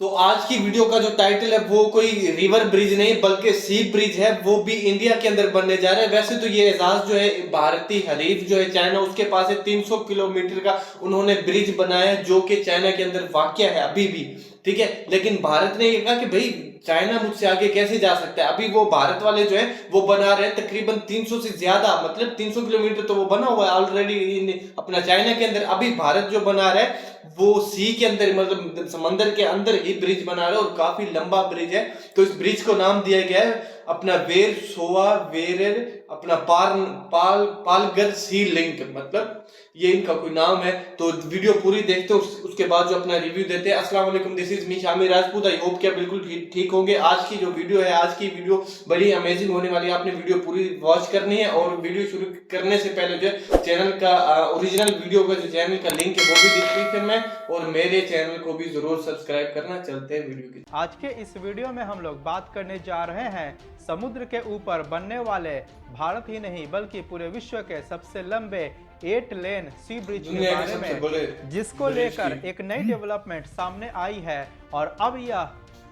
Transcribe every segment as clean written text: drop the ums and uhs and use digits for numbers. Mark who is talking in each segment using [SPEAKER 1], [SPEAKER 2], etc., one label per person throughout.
[SPEAKER 1] तो आज की वीडियो का जो टाइटल है वो कोई रिवर ब्रिज नहीं बल्कि सी ब्रिज है, वो भी इंडिया के अंदर बनने जा रहा है। वैसे तो ये एजाज जो है भारतीय हरीफ जो है चाइना, उसके पास है 300 किलोमीटर का उन्होंने ब्रिज बनाया है जो कि चाइना के अंदर वाक़या है अभी भी, ठीक है। लेकिन भारत ने ये कहा कि भाई चाइना मुझसे आगे कैसे जा सकता है। अभी वो भारत वाले जो है वो बना रहे हैं तकरीबन 300 से ज्यादा, मतलब 300 किलोमीटर तो वो बना हुआ है ऑलरेडी अपना चाइना के अंदर। अभी भारत जो बना रहा है वो सी के अंदर, मतलब समंदर के अंदर ही ब्रिज बना रहे हैं और काफी लंबा ब्रिज है। तो इस ब्रिज को नाम दिया गया है अपना वेर सोवा वेरेर अपना पालगर सी लिंक, मतलब ये इनका कोई नाम है। तो वीडियो पूरी देखते हो, उसके बाद जो अपना रिव्यू देते हैं। अस्सलाम वालेकुम, this is me Shamir Rajput. I hope क्या बिल्कुल ठीक होंगे। आज की जो वीडियो है, आज की वीडियो बड़ी अमेजिंग होने वाली है। आपने वीडियो पूरी वॉच करनी है और वीडियो शुरू करने से पहले जो चैनल का ओरिजिनल वीडियो का जो चैनल का लिंक है वो भी डिस्क्रिप्शन में, और मेरे चैनल को भी जरूर सब्सक्राइब करना। चलते हैं वीडियो की।
[SPEAKER 2] आज के इस वीडियो में हम लोग बात करने जा रहे हैं समुद्र के ऊपर बनने वाले भारत ही नहीं बल्कि पूरे विश्व के सबसे लंबे 8 लेन सी ब्रिज के बारे में, जिसको लेकर एक नई डेवलपमेंट सामने आई है। और अब यह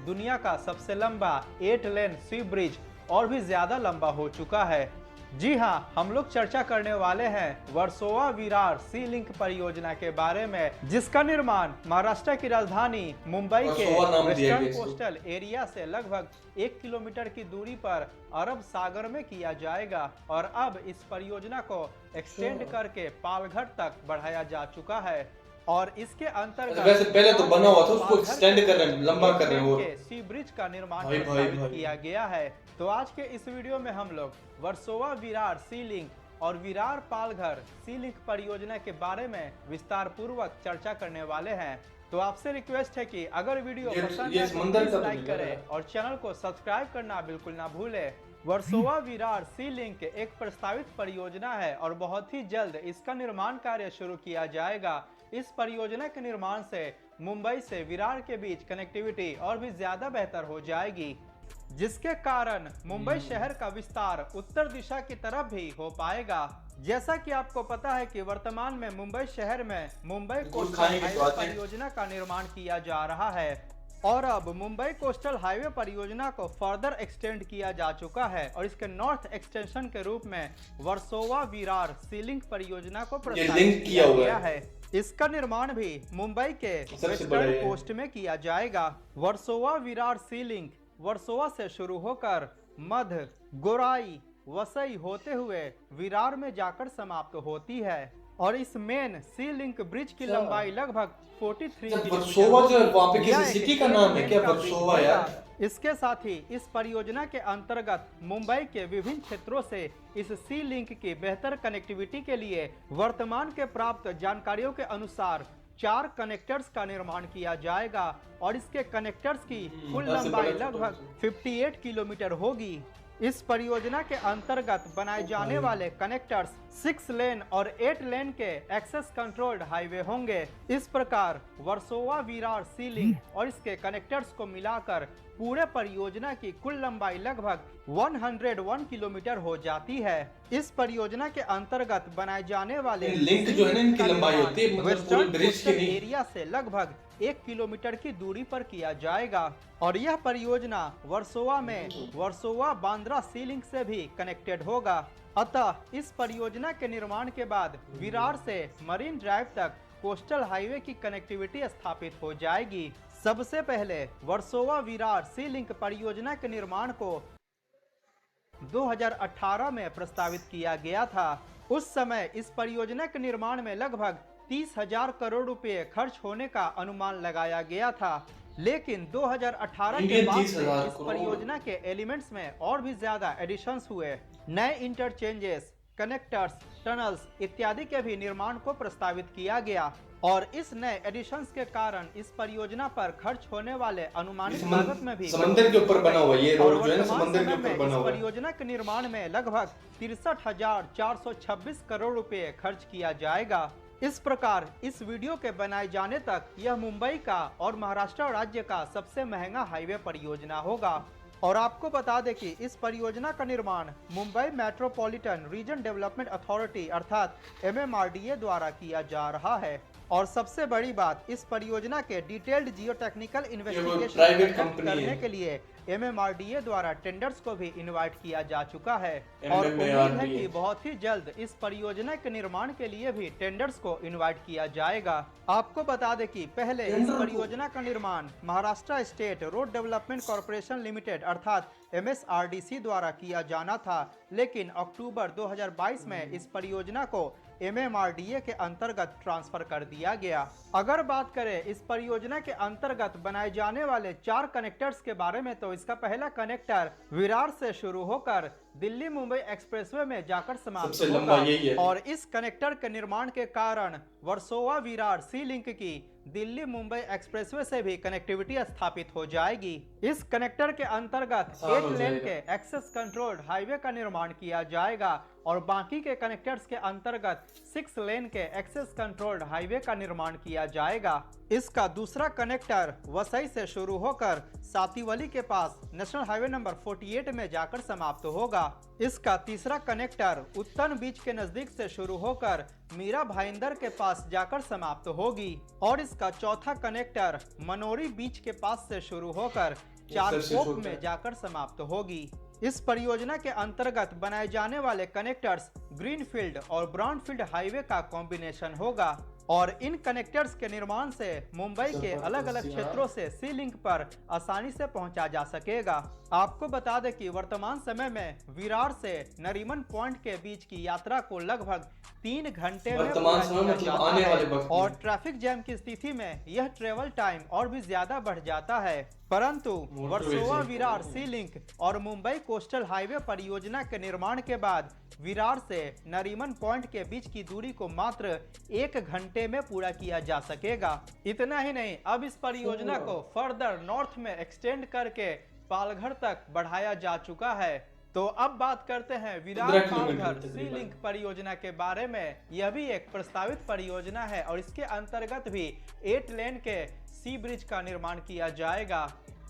[SPEAKER 2] दुनिया का सबसे लंबा 8 लेन सी ब्रिज और भी ज्यादा लंबा हो चुका है। जी हाँ, हम लोग चर्चा करने वाले हैं वर्सोवा विरार सी लिंक परियोजना के बारे में, जिसका निर्माण महाराष्ट्र की राजधानी मुंबई के वेस्टर्न कोस्टल एरिया से लगभग 1 किलोमीटर की दूरी पर अरब सागर में किया जाएगा। और अब इस परियोजना को एक्सटेंड करके पालघर तक बढ़ाया जा चुका है। और इसके अंतर्गत
[SPEAKER 1] वैसे पहले तो बना हुआ था, उसको एक्सटेंड कर रहे हैं, लंबा कर रहे हैं और
[SPEAKER 2] सी ब्रिज का निर्माण किया गया है। तो आज के इस वीडियो में हम लोग वर्सोवा विरार सी लिंक और विरार पालघर सी लिंक परियोजना के बारे में विस्तार पूर्वक चर्चा करने वाले हैं। तो आपसे रिक्वेस्ट है कि अगर वीडियो पसंद है तो प्लीज लाइक करें और चैनल को सब्सक्राइब करना बिल्कुल ना भूलें। वर्सोवा विरार सी लिंक एक प्रस्तावित परियोजना है और बहुत ही जल्द इसका निर्माण कार्य शुरू किया जाएगा। इस परियोजना के निर्माण से मुंबई से विरार के बीच कनेक्टिविटी और भी ज्यादा बेहतर हो जाएगी, जिसके कारण मुंबई शहर का विस्तार उत्तर दिशा की तरफ भी हो पाएगा। जैसा कि आपको पता है कि वर्तमान में मुंबई शहर में मुंबई कोस्टल हाईवे परियोजना का निर्माण किया जा रहा है और अब मुंबई कोस्टल हाईवे परियोजना को फर्दर एक्सटेंड किया जा चुका है और इसके नॉर्थ एक्सटेंशन के रूप में वर्सोवा विरार सी लिंक परियोजना को प्रस्तावित किया गया है। इसका निर्माण भी मुंबई के वेस्टर्न कोस्ट में किया जाएगा। वर्सोवा विरार सी लिंक वर्सोवा से शुरू होकर मध्य गोराई वसई होते हुए विरार में जाकर समाप्त होती है और इस मेन सी लिंक ब्रिज की लंबाई लगभग 43 किलोमीटर
[SPEAKER 1] सिटी का नाम है क्या वर्सोवा यार।
[SPEAKER 2] इसके साथ ही इस परियोजना के अंतर्गत मुंबई के विभिन्न क्षेत्रों से इस सी लिंक की बेहतर कनेक्टिविटी के लिए वर्तमान के प्राप्त जानकारियों के अनुसार 4 कनेक्टर्स का निर्माण किया जाएगा और इसके कनेक्टर्स की कुल लंबाई लगभग 58 किलोमीटर होगी। इस परियोजना के अंतर्गत बनाए जाने वाले कनेक्टर्स 6 लेन और 8 लेन के एक्सेस कंट्रोल्ड हाईवे होंगे। इस प्रकार वर्सोवा विरार सी लिंक और इसके कनेक्टर्स को मिलाकर पूरे परियोजना की कुल लंबाई लगभग 101 किलोमीटर हो जाती है। इस परियोजना के अंतर्गत बनाए जाने वाले
[SPEAKER 1] लिंक जो है ना, इनकी लंबाई होती है मतलब पूरे ब्रिज के
[SPEAKER 2] एरिया से लगभग 1 किलोमीटर की दूरी पर किया जाएगा और यह परियोजना वर्सोवा में वर्सोवा बांद्रा सी लिंक से भी कनेक्टेड होगा। अतः इस परियोजना के निर्माण के बाद विरार से मरीन ड्राइव तक कोस्टल हाईवे की कनेक्टिविटी स्थापित हो जाएगी। सबसे पहले वर्सोवा विरार सी लिंक परियोजना के निर्माण को 2018 में प्रस्तावित किया गया था। उस समय इस परियोजना के निर्माण में लगभग 30,000 करोड़ रुपए खर्च होने का अनुमान लगाया गया था, लेकिन 2018 के बाद से इस परियोजना के एलिमेंट्स में और भी ज्यादा एडिशंस हुए। नए इंटरचेंजेस, कनेक्टर्स, टनल्स इत्यादि के भी निर्माण को प्रस्तावित किया गया और इस नए एडिशंस के कारण इस परियोजना पर खर्च होने वाले अनुमानित लागत में भी
[SPEAKER 1] समंदर के ऊपर बना हुआ ये रोड जो है ना, समंदर के ऊपर बना हुआ है।
[SPEAKER 2] परियोजना के निर्माण में लगभग 63,426 करोड़ रुपए खर्च किया जाएगा। इस प्रकार इस वीडियो के बनाए जाने तक यह मुंबई का और महाराष्ट्र राज्य का सबसे महंगा हाईवे परियोजना होगा। और आपको बता दें कि इस परियोजना का निर्माण Mumbai metropolitan region development authority अर्थात MMRDA द्वारा किया जा रहा है और सबसे बड़ी बात, इस परियोजना के डिटेल्ड जियो टेक्निकल
[SPEAKER 1] प्राइवेट
[SPEAKER 2] इन्वेस्टिगेशन
[SPEAKER 1] कंपनी
[SPEAKER 2] करने
[SPEAKER 1] है।
[SPEAKER 2] के लिए MMRDA द्वारा टेंडर्स को भी इनवाइट किया जा चुका है और उम्मीद है कि बहुत ही जल्द इस परियोजना के निर्माण के लिए भी टेंडर्स को इनवाइट किया जाएगा। आपको बता दें कि पहले इस परियोजना का निर्माण Maharashtra state road development corporation limited अर्थात MSRDC द्वारा किया जाना था, लेकिन अक्टूबर 2022 में इस परियोजना को MMRDA के अंतर्गत ट्रांसफर कर दिया गया। अगर बात करें इस परियोजना के अंतर्गत बनाए जाने वाले 4 कनेक्टर्स के बारे में, तो इसका पहला कनेक्टर विरार से शुरू होकर दिल्ली मुंबई एक्सप्रेसवे में जाकर समाप्त होगा और इस कनेक्टर के निर्माण के कारण वर्सोवा विरार सी लिंक की दिल्ली मुंबई एक्सप्रेसवे से भी कनेक्टिविटी स्थापित हो जाएगी। इस कनेक्टर के अंतर्गत 8 लेन के एक्सेस कंट्रोल्ड हाईवे का निर्माण किया जाएगा और बाकी के कनेक्टर्स के अंतर्गत 6 लेन के एक्सेस कंट्रोल्ड हाईवे का निर्माण किया जाएगा। इसका दूसरा कनेक्टर वसई से शुरू होकर सातीवली के पास नेशनल हाईवे नंबर 48 में जाकर समाप्त होगा। इसका तीसरा कनेक्टर उत्तन बीच के नजदीक से शुरू होकर मीरा भाईंदर के पास जाकर समाप्त होगी और इसका चौथा कनेक्टर मनोरी बीच के पास से शुरू होकर चारकोप में जाकर समाप्त होगी। इस परियोजना के अंतर्गत बनाए जाने वाले कनेक्टर्स ग्रीनफील्ड और ब्राउनफील्ड हाईवे का कॉम्बिनेशन होगा और इन कनेक्टर्स के निर्माण से मुंबई के अलग अलग क्षेत्रों से सी लिंक पर आसानी से पहुंचा जा सकेगा। आपको बता दें कि वर्तमान समय में विरार से नरीमन पॉइंट के बीच की यात्रा को लगभग 3 घंटे में पूरा किया जाता है और ट्रैफिक जैम की स्थिति में यह ट्रेवल टाइम और भी ज्यादा बढ़ जाता है। परंतु वर्सोवा विरार सी लिंक और मुंबई कोस्टल हाईवे परियोजना के निर्माण के बाद विरार से नरीमन पॉइंट के बीच की दूरी को मात्र 1 घंटे में पूरा किया जा सकेगा। इतना ही नहीं, अब इस परियोजना को फर्दर नॉर्थ में एक्सटेंड करके पालघर तक बढ़ाया जा चुका है। तो अब बात करते हैं विरार पालघर सी लिंक परियोजना के बारे में। यह भी एक प्रस्तावित परियोजना है और इसके अंतर्गत भी 8 लेन के सी ब्रिज का निर्माण किया जाएगा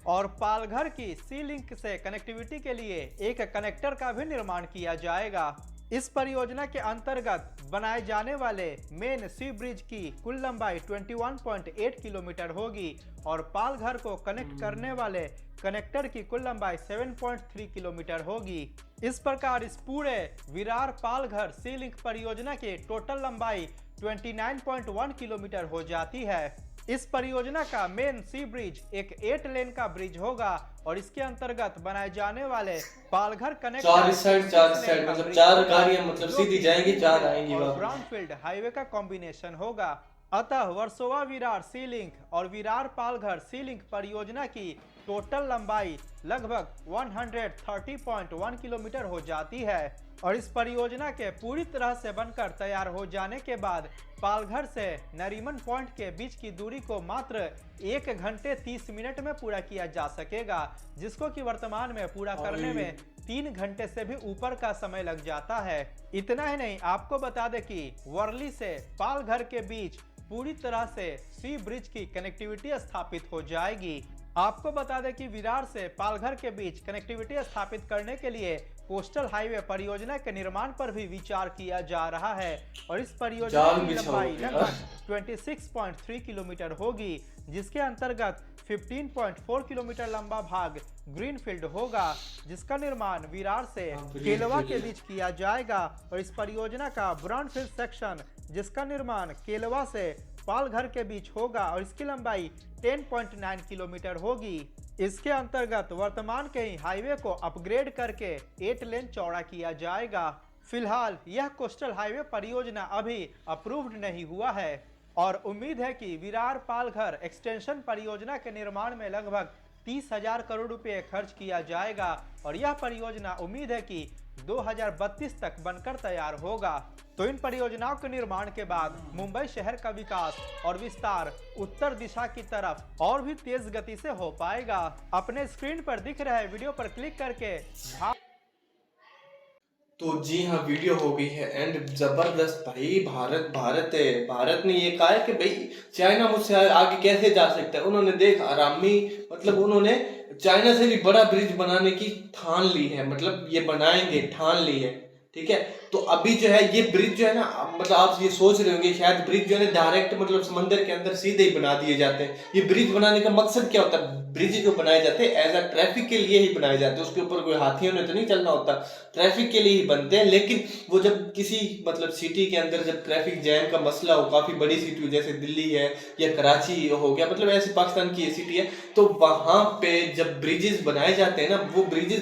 [SPEAKER 2] और पालघर की सी लिंक से कनेक्टिविटी के लिए एक कनेक्टर का भी निर्माण किया जाएगा। इस परियोजना के अंतर्गत बनाए जाने वाले मेन सी ब्रिज की कुल लंबाई 21.8 किलोमीटर होगी और पालघर को कनेक्ट करने वाले कनेक्टर की कुल लंबाई 7.3 किलोमीटर होगी। इस प्रकार इस पूरे विरार पालघर सी लिंक परियोजना की टोटल लंबाई 29.1 किलोमीटर हो जाती है। इस परियोजना का मेन सी ब्रिज एक 8 लेन का ब्रिज होगा और इसके अंतर्गत बनाए जाने वाले पालघर कनेक्ट
[SPEAKER 1] 4 साइड मतलब 4 गाड़ियां मतलब सीधी जाएंगी, 4 आएंगी
[SPEAKER 2] और ब्राउनफील्ड हाईवे का कॉम्बिनेशन होगा। अतः वर्सोवा विरार सी लिंक और विरार पालघर सी लिंक परियोजना की टोटल लंबाई लगभग 130.1 किलोमीटर हो जाती है और इस परियोजना के पूरी तरह से बनकर तैयार हो जाने के बाद पालघर से नरीमन पॉइंट के बीच की दूरी को मात्र 1 घंटे 30 मिनट में पूरा किया जा सकेगा, जिसको कि वर्तमान में पूरा करने में 3 घंटे से भी ऊपर का समय लग जाता है। इतना ही नहीं, आपको बता दें कि वर्ली से पालघर के बीच पूरी तरह से सी ब्रिज की कनेक्टिविटी स्थापित हो जाएगी। आपको बता दें कि विरार से पालघर के बीच कनेक्टिविटी स्थापित करने के लिए कोस्टल हाईवे परियोजना के निर्माण पर भी विचार किया जा रहा है और इस परियोजना की लंबाई लगभग 26.3 किलोमीटर होगी, जिसके अंतर्गत 15.4 किलोमीटर लंबा भाग ग्रीनफील्ड होगा, जिसका निर्माण विरार से केलवा के बीच किया जाएगा और इस परियोजना का ब्राउनफील्ड सेक्शन जिसका निर्माण केलवा से पालघर के बीच होगा और इसकी लंबाई 10.9 किलोमीटर होगी। इसके अंतर्गत वर्तमान के ही हाईवे को अपग्रेड करके 8 लेन चौड़ा किया जाएगा। फिलहाल यह कोस्टल हाईवे परियोजना अभी अप्रूव्ड नहीं हुआ है और उम्मीद है कि विरार पालघर एक्सटेंशन परियोजना के निर्माण में लगभग 30,000 करोड़ रुपए खर्च किया जाएगा और यह परियोजना उम्मीद है कि 2032 तक बनकर तैयार होगा। तो इन परियोजनाओं के निर्माण के बाद मुंबई शहर का विकास और विस्तार उत्तर दिशा की तरफ और भी तेज गति से हो पाएगा। अपने स्क्रीन पर दिख रहे वीडियो पर क्लिक करके
[SPEAKER 1] तो जी हाँ, वीडियो हो गई है एंड जबरदस्त भाई। भारत है, भारत ने ये कहा है कि भाई चाइना मुझसे आगे कैसे जा सकता है। उन्होंने देख आरामी मतलब उन्होंने चाइना से भी बड़ा ब्रिज बनाने की ठान ली है, मतलब ये बनाएंगे ठान ली है। ठीक है। तो अभी जो है ये ब्रिज जो है ना, मतलब आप ये सोच रहे होंगे शायद ब्रिज जो है ना डायरेक्ट मतलब समंदर के अंदर सीधे ही बना दिए जाते हैं। ये ब्रिज बनाने का मकसद क्या होता है? ब्रिज जो बनाए जाते हैं एज अ ट्रैफिक के लिए ही बनाए जाते हैं, उसके ऊपर कोई हाथियों ने तो नहीं चलना होता, ट्रैफिक के लिए ही बनते हैं। लेकिन वो जब किसी मतलब सिटी के अंदर जब ट्रैफिक जैम का मसला हो, काफी बड़ी सिटी हो जैसे दिल्ली है या कराची हो गया, मतलब ऐसे पाकिस्तान की ये सिटी है, तो वहां पे जब ब्रिजेस बनाए जाते हैं ना, वो ब्रिजेस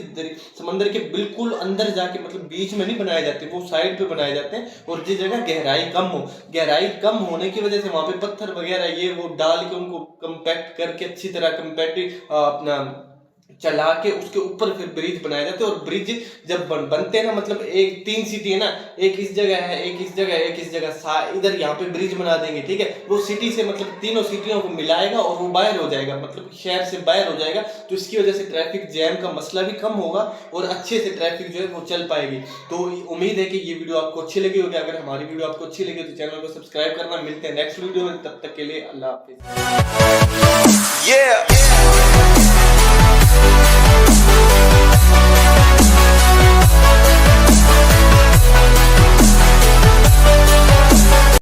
[SPEAKER 1] समंदर के बिल्कुल अंदर जाके मतलब बीच में नहीं बनाए जाते, वो साइड पे बनाए जाते हैं। और जिस जगह गहराई कम हो, गहराई कम होने की वजह से वहां पे पत्थर वगैरह ये वो डाल के उनको कंपैक्ट करके अच्छी तरह अपना चला के उसके ऊपर फिर ब्रिज बनाए जाते हैं। और ब्रिज जब बनते हैं ना, मतलब एक 3 सिटी है ना, एक इस जगह है, एक इस जगह है, एक इस जगह, इधर यहाँ पे ब्रिज बना देंगे, ठीक है। वो सिटी से मतलब तीनों सिटियों को मिलाएगा और वो बाहर हो जाएगा, मतलब शहर से बाहर हो जाएगा। तो इसकी वजह से ट्रैफिक जैम का मसला भी कम होगा और अच्छे से ट्रैफिक जो है वो चल पाएगी। तो उम्मीद है कि ये वीडियो आपको अच्छी लगी होगी। अगर हमारी वीडियो आपको अच्छी लगी तो चैनल को सब्सक्राइब करना। मिलते हैं नेक्स्ट वीडियो में, तब तक के लिए अल्लाह हाफिज।